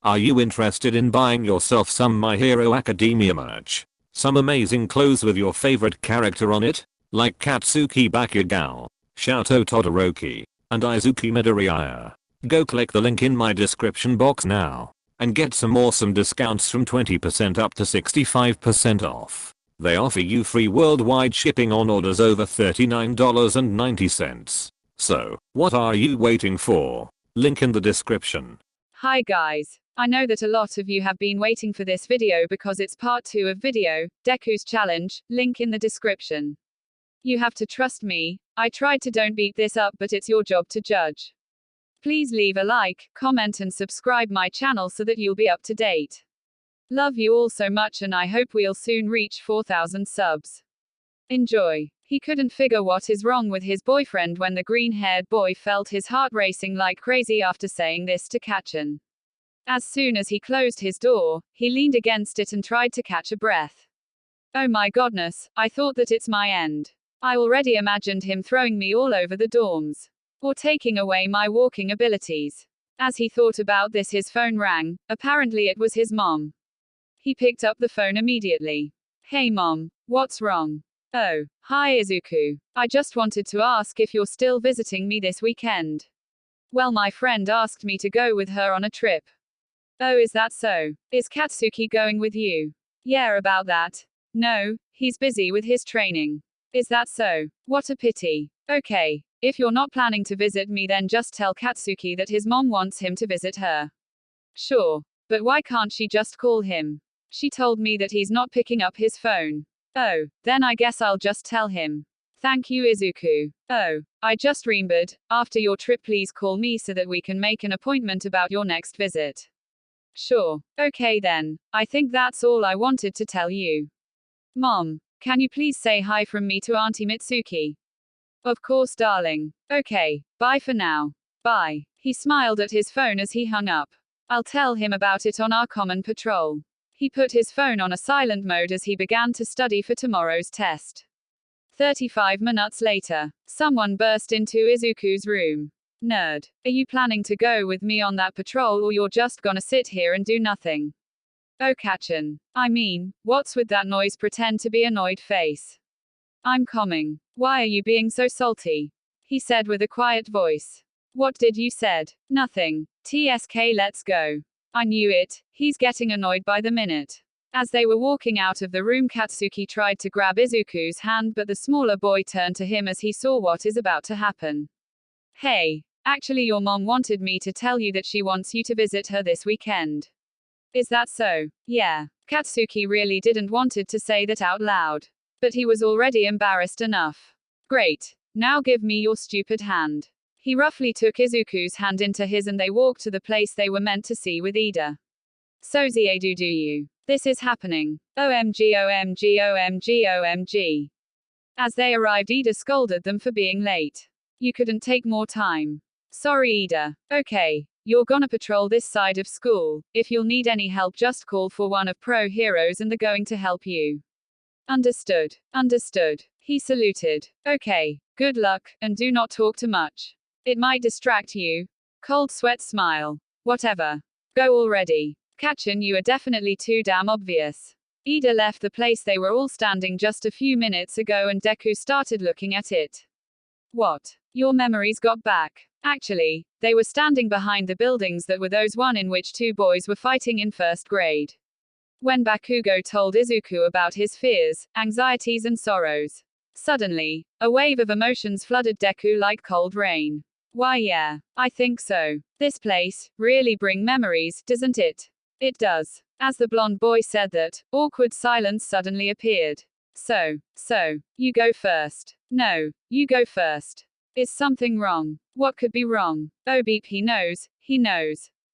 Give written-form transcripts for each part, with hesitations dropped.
Are you interested in buying yourself some My Hero Academia merch? Some amazing clothes with your favorite character on it? Like Katsuki Bakugao, Shoto Todoroki, and Izuku Midoriya. Go click the link in my description box now and get some awesome discounts from 20% up to 65% off. They offer you free worldwide shipping on orders over $39.90. So, what are you waiting for? Link in the description. Hi guys. I know that a lot of you have been waiting for this video because it's part 2 of video, Deku's challenge, link in the description. You have to trust me, I tried to don't beat this up but it's your job to judge. Please leave a like, comment and subscribe my channel so that you'll be up to date. Love you all so much and I hope we'll soon reach 4,000 subs. Enjoy. He couldn't figure what is wrong with his boyfriend when the green-haired boy felt his heart racing like crazy after saying this to Kacchan. As soon as he closed his door, he leaned against it and tried to catch a breath. Oh my goodness, I thought that it's my end. I already imagined him throwing me all over the dorms. Or taking away my walking abilities. As he thought about this, his phone rang. Apparently it was his mom. He picked up the phone immediately. Hey mom, what's wrong? Oh, hi Izuku. I just wanted to ask if you're still visiting me this weekend. Well, my friend asked me to go with her on a trip. Oh, is that so? Is Katsuki going with you? Yeah, about that. No, he's busy with his training. Is that so? What a pity. Okay, if you're not planning to visit me then just tell Katsuki that his mom wants him to visit her. Sure. But why can't she just call him? She told me that he's not picking up his phone. Oh, then I guess I'll just tell him. Thank you Izuku. Oh, I just remembered, after your trip please call me so that we can make an appointment about your next visit. Sure. Okay then, I think that's all I wanted to tell you. Mom, can you please say hi from me to Auntie Mitsuki? Of course darling. Okay, bye for now. Bye. He smiled at his phone as he hung up. I'll tell him about it on our common patrol. He put his phone on a silent mode as he began to study for tomorrow's test. 35 minutes later, someone burst into Izuku's room. Nerd, are you planning to go with me on that patrol or you're just gonna sit here and do nothing? Oh Kacchan. I mean, what's with that noise? Pretend to be annoyed face. I'm coming. Why are you being so salty? He said with a quiet voice. What did you said? Nothing. TSK, let's go. I knew it, he's getting annoyed by the minute. As they were walking out of the room, Katsuki tried to grab Izuku's hand but the smaller boy turned to him as he saw what is about to happen. Hey. Actually your mom wanted me to tell you that she wants you to visit her this weekend. Is that so? Yeah. Katsuki really didn't wanted to say that out loud. But he was already embarrassed enough. Great. Now give me your stupid hand. He roughly took Izuku's hand into his and they walked to the place they were meant to see with Ida. So Ziedu do you? This is happening. OMG OMG OMG OMG. As they arrived Ida scolded them for being late. You couldn't take more time. Sorry Ida. Okay, you're gonna patrol this side of school. If you'll need any help just call for one of Pro Heroes and they're going to help you. Understood. Understood. He saluted. Okay, good luck, and do not talk too much. It might distract you. Cold sweat smile. Whatever. Go already. Kacchan, you are definitely too damn obvious. Ida left the place they were all standing just a few minutes ago and Deku started looking at it. What? Your memories got back. Actually, they were standing behind the buildings that were those one in which two boys were fighting in first grade. When Bakugo told Izuku about his fears, anxieties and sorrows. Suddenly, a wave of emotions flooded Deku like cold rain. Why yeah, I think so. This place, really bring memories, doesn't it? It does. As the blonde boy said that, awkward silence suddenly appeared. So, you go first. No, you go first. Is something wrong? What could be wrong? Oh beep, he knows.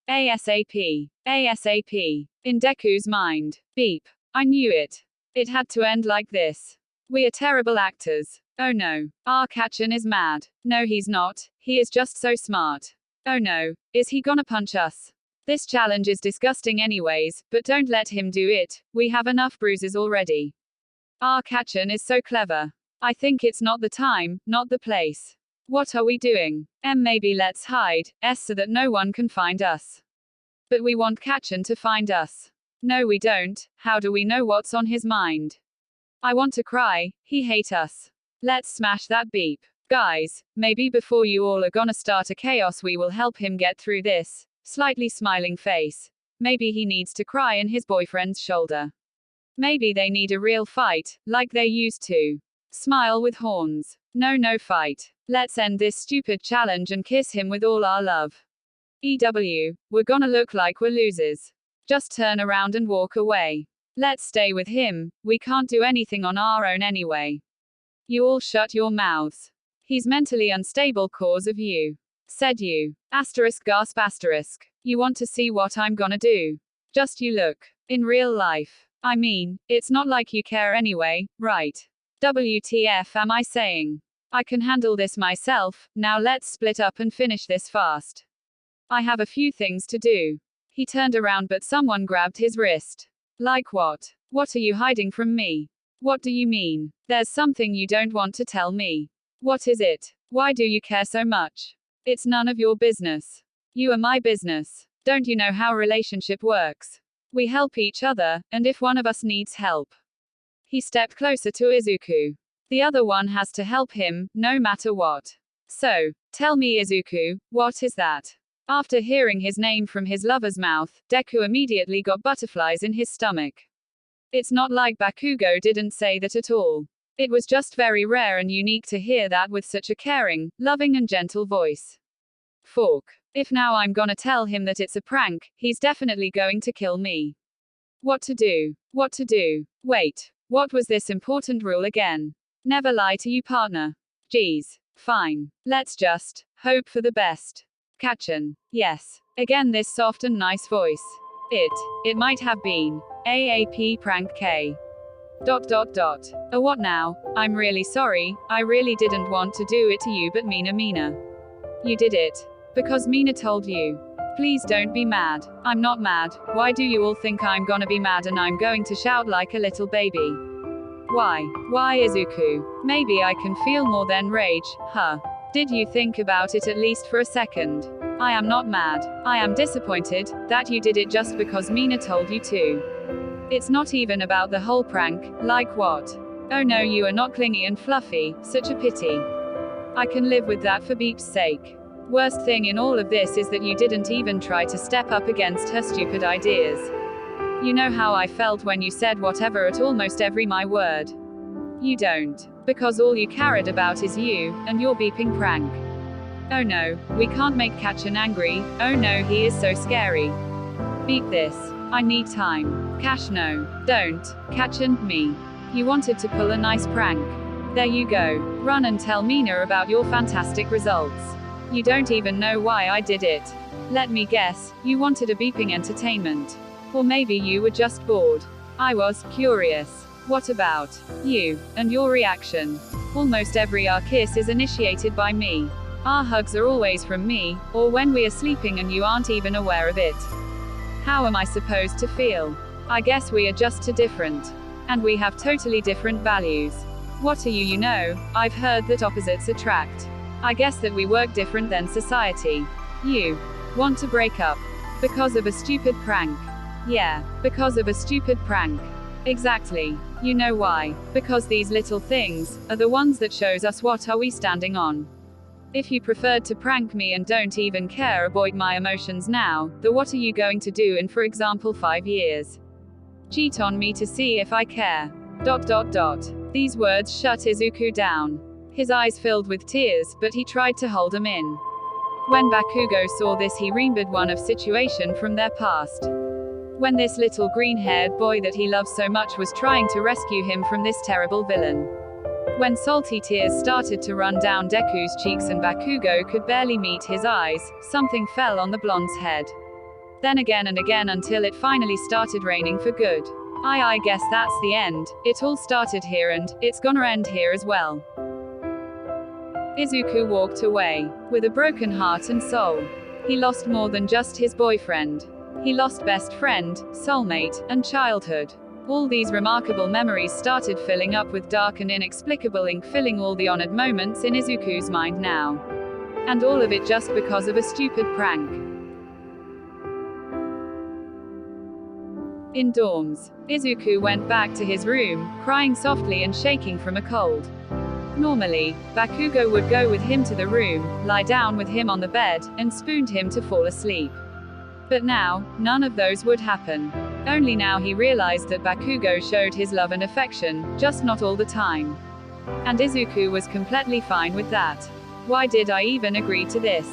ASAP. ASAP. In Deku's mind. Beep. I knew it. It had to end like this. We are terrible actors. Oh no. Our Kacchan is mad. No he's not. He is just so smart. Oh no. Is he gonna punch us? This challenge is disgusting anyways, but don't let him do it. We have enough bruises already. Our Kacchan is so clever. I think it's not the time, not the place. What are we doing? Maybe let's hide, so that no one can find us. But we want Kacchan to find us. No we don't, how do we know what's on his mind? I want to cry, he hate us. Let's smash that beep. Guys, maybe before you all are gonna start a chaos we will help him get through this. Slightly smiling face. Maybe he needs to cry in his boyfriend's shoulder. Maybe they need a real fight, like they used to. Smile with horns. No fight. Let's end this stupid challenge and kiss him with all our love. We're gonna look like we're losers. Just turn around and walk away. Let's stay with him, we can't do anything on our own anyway. You all shut your mouths. He's mentally unstable cause of you. Said you. Asterisk gasp asterisk. You want to see what I'm gonna do? Just you look. In real life. I mean, it's not like you care anyway, right? WTF am I saying? I can handle this myself, now let's split up and finish this fast. I have a few things to do. He turned around but someone grabbed his wrist. Like what? What are you hiding from me? What do you mean? There's something you don't want to tell me. What is it? Why do you care so much? It's none of your business. You are my business. Don't you know how relationship works? We help each other, and if one of us needs help. He stepped closer to Izuku. The other one has to help him, no matter what. So, tell me Izuku, what is that? After hearing his name from his lover's mouth, Deku immediately got butterflies in his stomach. It's not like Bakugo didn't say that at all. It was just very rare and unique to hear that with such a caring, loving and gentle voice. Fork. If now I'm gonna tell him that it's a prank, he's definitely going to kill me. What to do? What to do? Wait. What was this important rule again? Never lie to you partner. Geez. Fine. Let's just hope for the best. Kacchan. Yes. Again this soft and nice voice. It might have been AAP prank K. ... What now? I'm really sorry, I really didn't want to do it to you but Mina. You did it. Because Mina told you. Please don't be mad. I'm not mad, why do you all think I'm gonna be mad and I'm going to shout like a little baby? Why? Why Izuku? Maybe I can feel more than rage, huh? Did you think about it at least for a second? I am not mad. I am disappointed that you did it just because Mina told you to. It's not even about the whole prank, like what? Oh no, you are not clingy and fluffy, such a pity. I can live with that for Beep's sake. Worst thing in all of this is that you didn't even try to step up against her stupid ideas. You know how I felt when you said whatever at almost every my word. You don't. Because all you cared about is you, and your beeping prank. Oh no, we can't make Kacchan angry, oh no he is so scary. Beep this. I need time. Cash no. Don't. Kacchan, me. You wanted to pull a nice prank. There you go. Run and tell Mina about your fantastic results. You don't even know why I did it. Let me guess, you wanted a beeping entertainment. Or maybe you were just bored. I was curious. What about you and your reaction? Almost every our kiss is initiated by me. Our hugs are always from me, or when we are sleeping and you aren't even aware of it. How am I supposed to feel? I guess we are just too different. And we have totally different values. What are you? You know, I've heard that opposites attract. I guess that we work different than society. You want to break up because of a stupid prank. Yeah, because of a stupid prank. Exactly. You know why? Because these little things are the ones that shows us what are we standing on. If you preferred to prank me and don't even care about my emotions now, then what are you going to do in, for example, 5 years? Cheat on me to see if I care. ... These words shut Izuku down. His eyes filled with tears, but he tried to hold them in. When Bakugo saw this, he remembered one of situation from their past. When this little green-haired boy that he loved so much was trying to rescue him from this terrible villain. When salty tears started to run down Deku's cheeks and Bakugo could barely meet his eyes, something fell on the blonde's head. Then again and again until it finally started raining for good. I guess that's the end. It all started here and it's gonna end here as well. Izuku walked away with a broken heart and soul. He lost more than just his boyfriend. He lost best friend, soulmate, and childhood. All these remarkable memories started filling up with dark and inexplicable ink, filling all the honored moments in Izuku's mind now. And all of it just because of a stupid prank. In dorms, Izuku went back to his room, crying softly and shaking from a cold. Normally, Bakugo would go with him to the room, lie down with him on the bed, and spooned him to fall asleep. But now, none of those would happen. Only now he realized that Bakugo showed his love and affection, just not all the time. And Izuku was completely fine with that. Why did I even agree to this?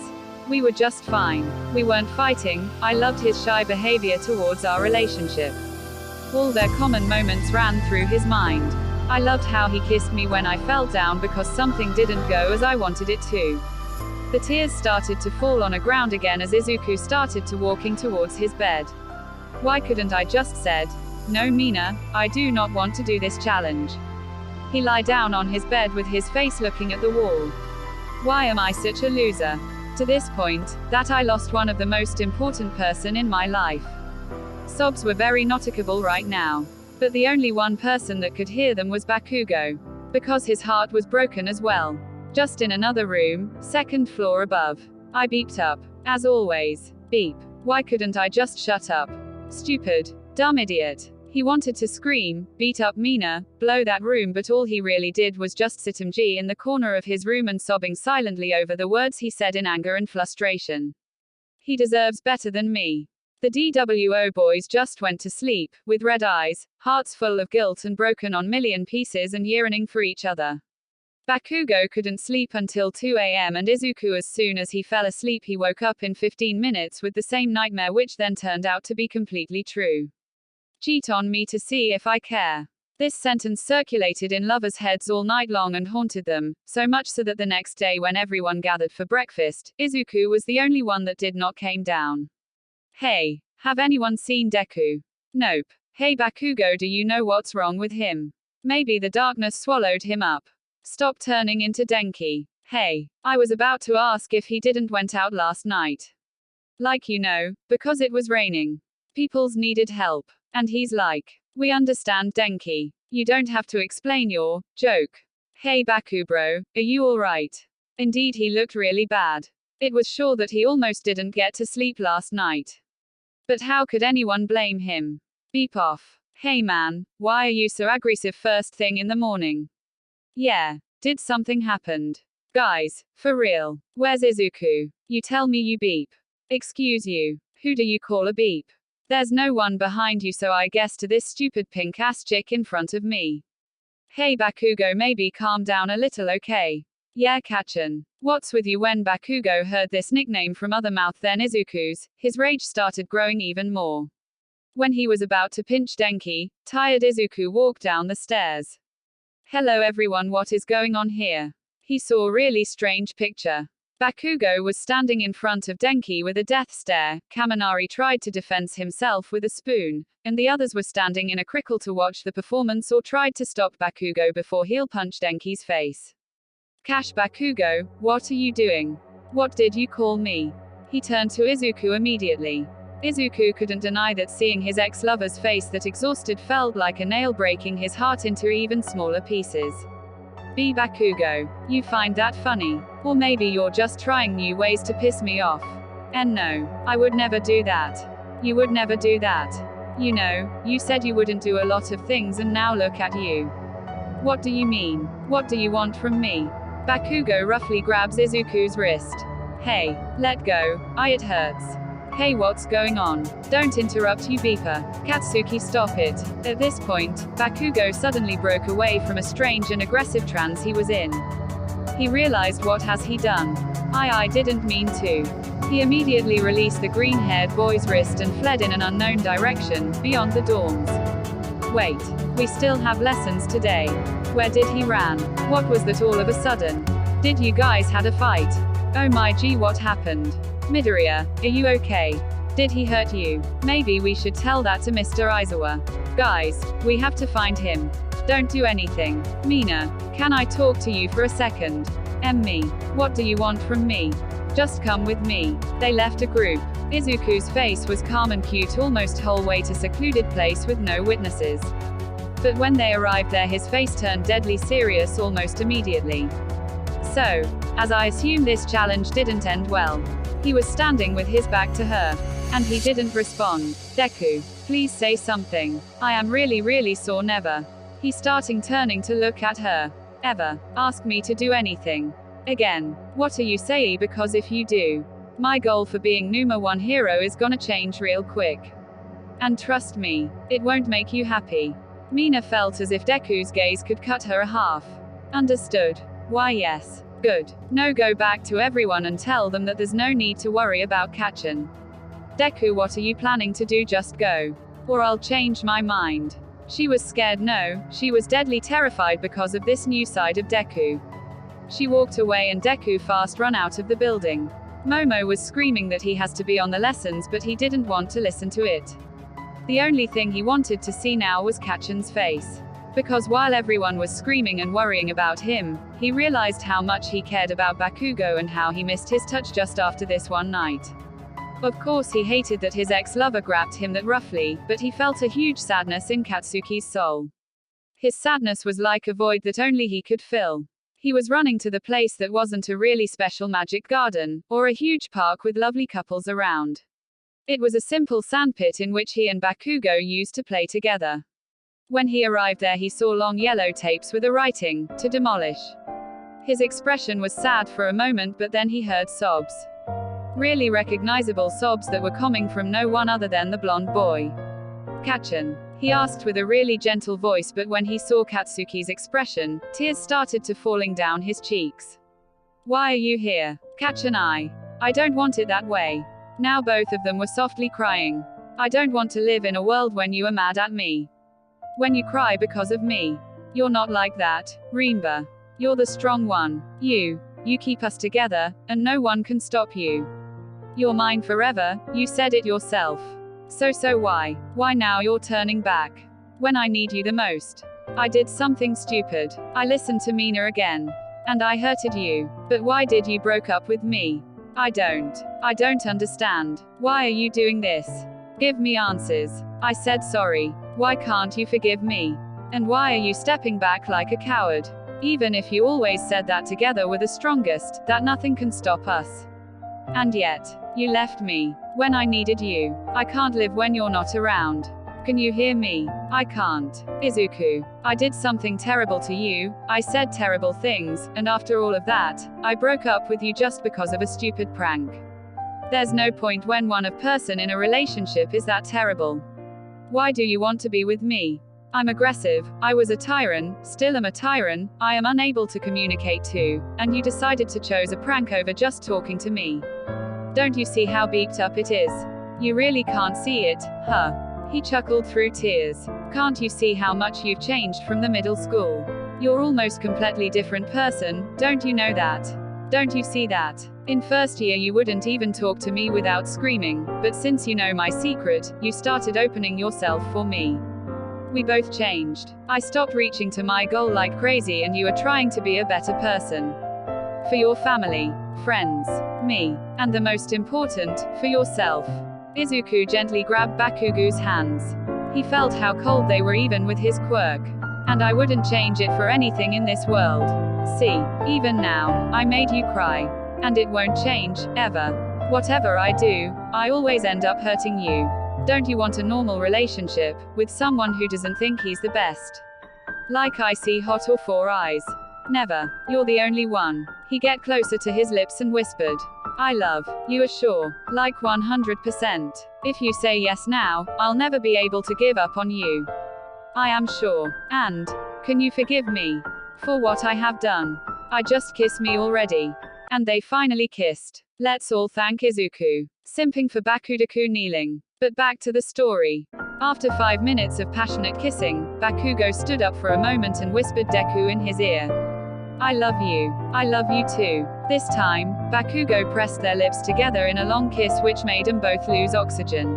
We were just fine. We weren't fighting. I loved his shy behavior towards our relationship. All their common moments ran through his mind. I loved how he kissed me when I fell down because something didn't go as I wanted it to. The tears started to fall on the ground again as Izuku started to walking towards his bed. Why couldn't I just said, "No Mina, I do not want to do this challenge." He lay down on his bed with his face looking at the wall. Why am I such a loser? To this point, that I lost one of the most important person in my life. Sobs were very noticeable right now. But the only one person that could hear them was Bakugo. Because his heart was broken as well. Just in another room, second floor above. I beeped up. As always. Beep. Why couldn't I just shut up? Stupid. Dumb idiot. He wanted to scream, beat up Mina, blow that room, but all he really did was just sit in the corner of his room and sobbing silently over the words he said in anger and frustration. He deserves better than me. The DWO boys just went to sleep, with red eyes, hearts full of guilt and broken on million pieces and yearning for each other. Bakugo couldn't sleep until 2 a.m. and Izuku, as soon as he fell asleep, he woke up in 15 minutes with the same nightmare, which then turned out to be completely true. Cheat on me to see if I care. This sentence circulated in lovers' heads all night long and haunted them, so much so that the next day when everyone gathered for breakfast, Izuku was the only one that did not came down. Hey, have anyone seen Deku? Nope. Hey Bakugo, do you know what's wrong with him? Maybe the darkness swallowed him up. Stop turning into Denki. Hey, I was about to ask if he didn't went out last night. Like because it was raining. People's needed help. And he's like, we understand Denki. You don't have to explain your joke. Hey Baku bro, are you alright? Indeed he looked really bad. It was sure that he almost didn't get to sleep last night. But how could anyone blame him? Beep off. Hey man, why are you so aggressive first thing in the morning? Yeah, did something happened? Guys, for real, where's Izuku? You tell me you beep. Excuse you, who do you call a beep? There's no one behind you, so I guess to this stupid pink ass chick in front of me. Hey Bakugo, maybe calm down a little, okay? Yeah Kacchan. What's with you? When Bakugo heard this nickname from other mouth than Izuku's, his rage started growing even more. When he was about to pinch Denki, tired Izuku walked down the stairs. Hello everyone, what is going on here? He saw a really strange picture. Bakugo was standing in front of Denki with a death stare, Kaminari tried to defend himself with a spoon, and the others were standing in a crickle to watch the performance or tried to stop Bakugo before he'll punch Denki's face. Cash Bakugo, what are you doing? What did you call me? He turned to Izuku immediately. Izuku couldn't deny that seeing his ex-lover's face that exhausted felt like a nail breaking his heart into even smaller pieces. B Bakugo, you find that funny? Or maybe you're just trying new ways to piss me off. And no, I would never do that. You would never do that. You said you wouldn't do a lot of things and now look at you. What do you mean? What do you want from me? Bakugo roughly grabs Izuku's wrist. Hey, let go, it hurts. Hey, what's going on? Don't interrupt, you beeper. Katsuki, stop it. At this point, Bakugo suddenly broke away from a strange and aggressive trance he was in. He realized what has he done. I didn't mean to. He immediately released the green-haired boy's wrist and fled in an unknown direction, beyond the dorms. Wait, we still have lessons today. Where did he ran? What was that all of a sudden? Did you guys had a fight? Oh my gee, what happened? Midoriya, are you okay? Did he hurt you? Maybe we should tell that to Mr. Aizawa. Guys, we have to find him. Don't do anything. Mina, can I talk to you for a second? Me, what do you want from me? Just come with me. They left a group. Izuku's face was calm and cute almost whole way to secluded place with no witnesses. But when they arrived there, his face turned deadly serious almost immediately. So, as I assume this challenge didn't end well. He was standing with his back to her. And he didn't respond. Deku, please say something. I am really sore. Never. He starting turning to look at her. Ever ask me to do anything again. What are you saying? Because if you do, my goal for being number one hero is gonna change real quick. And trust me, it won't make you happy. Mina felt as if Deku's gaze could cut her a half. Understood. Why yes. Good. No, go back to everyone and tell them that there's no need to worry about Kacchan. Deku, what are you planning to do? Just go. Or I'll change my mind. She was scared. No, she was deadly terrified because of this new side of Deku. She walked away and Deku fast ran out of the building. Momo was screaming that he has to be on the lessons, but he didn't want to listen to it. The only thing he wanted to see now was Kacchan's face. Because while everyone was screaming and worrying about him, he realized how much he cared about Bakugo and how he missed his touch just after this one night. Of course he hated that his ex-lover grabbed him that roughly, but he felt a huge sadness in Katsuki's soul. His sadness was like a void that only he could fill. He was running to the place that wasn't a really special magic garden, or a huge park with lovely couples around. It was a simple sandpit in which he and Bakugo used to play together. When he arrived there he saw long yellow tapes with a writing, "To demolish." His expression was sad for a moment, but then he heard sobs. Really recognizable sobs that were coming from no one other than the blonde boy. Kacchan? He asked with a really gentle voice, but when he saw Katsuki's expression, tears started to falling down his cheeks. Why are you here? Kacchan, I don't want it that way. Now both of them were softly crying. I don't want to live in a world when you are mad at me. When you cry because of me. You're not like that, Rimba. You're the strong one. You keep us together, and no one can stop you. You're mine forever, you said it yourself. So why now you're turning back? When I need you the most. I did something stupid. I listened to Mina again. And I hurted you. But why did you broke up with me? I don't understand. Why are you doing this? Give me answers. I said sorry. Why can't you forgive me? And why are you stepping back like a coward? Even if you always said that together were the strongest, that nothing can stop us. And yet, you left me. When I needed you. I can't live when you're not around. Can you hear me? I can't. Izuku, I did something terrible to you, I said terrible things, and after all of that, I broke up with you just because of a stupid prank. There's no point when one person in a relationship is that terrible. Why do you want to be with me? I'm aggressive, I was a tyrant, still am a tyrant, I am unable to communicate to, and you decided to choose a prank over just talking to me. Don't you see how beeped up it is? You really can't see it, huh? He chuckled through tears. Can't you see how much you've changed from the middle school? You're almost completely different person, don't you know that? Don't you see that? In first year you wouldn't even talk to me without screaming, but since you know my secret, you started opening yourself for me. We both changed. I stopped reaching to my goal like crazy and you are trying to be a better person. For your family, friends, me, and the most important, for yourself. Izuku gently grabbed Bakugo's hands. He felt how cold they were even with his quirk. And I wouldn't change it for anything in this world. See, even now, I made you cry. And it won't change, ever. Whatever I do, I always end up hurting you. Don't you want a normal relationship, with someone who doesn't think he's the best? Like I see hot or four eyes. Never. You're the only one. He get closer to his lips and whispered. I love you, are sure? Like 100%. If you say yes now, I'll never be able to give up on you. I am sure. And, can you forgive me? For what I have done? I just kiss me already. And they finally kissed. Let's all thank Izuku. Simping for Bakudeku kneeling. But back to the story. After 5 minutes of passionate kissing, Bakugo stood up for a moment and whispered Deku in his ear. I love you. I love you too. This time, Bakugo pressed their lips together in a long kiss which made them both lose oxygen.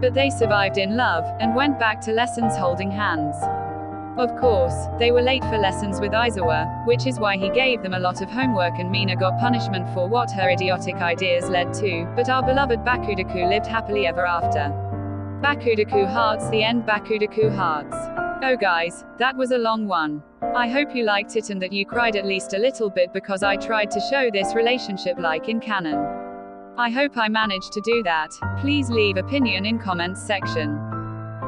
But they survived in love, and went back to lessons holding hands. Of course, they were late for lessons with Aizawa, which is why he gave them a lot of homework and Mina got punishment for what her idiotic ideas led to, but our beloved Bakudeku lived happily ever after. Bakudeku hearts, the end. Bakudeku hearts. Oh guys, that was a long one. I hope you liked it and that you cried at least a little bit because I tried to show this relationship like in canon. I hope I managed to do that. Please leave opinion in comments section.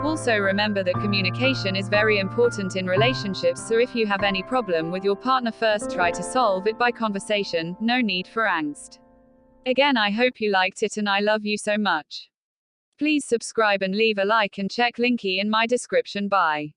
Also remember that communication is very important in relationships, so if you have any problem with your partner, first try to solve it by conversation, no need for angst. Again, I hope you liked it and I love you so much. Please subscribe and leave a like and check linky in my description. Bye.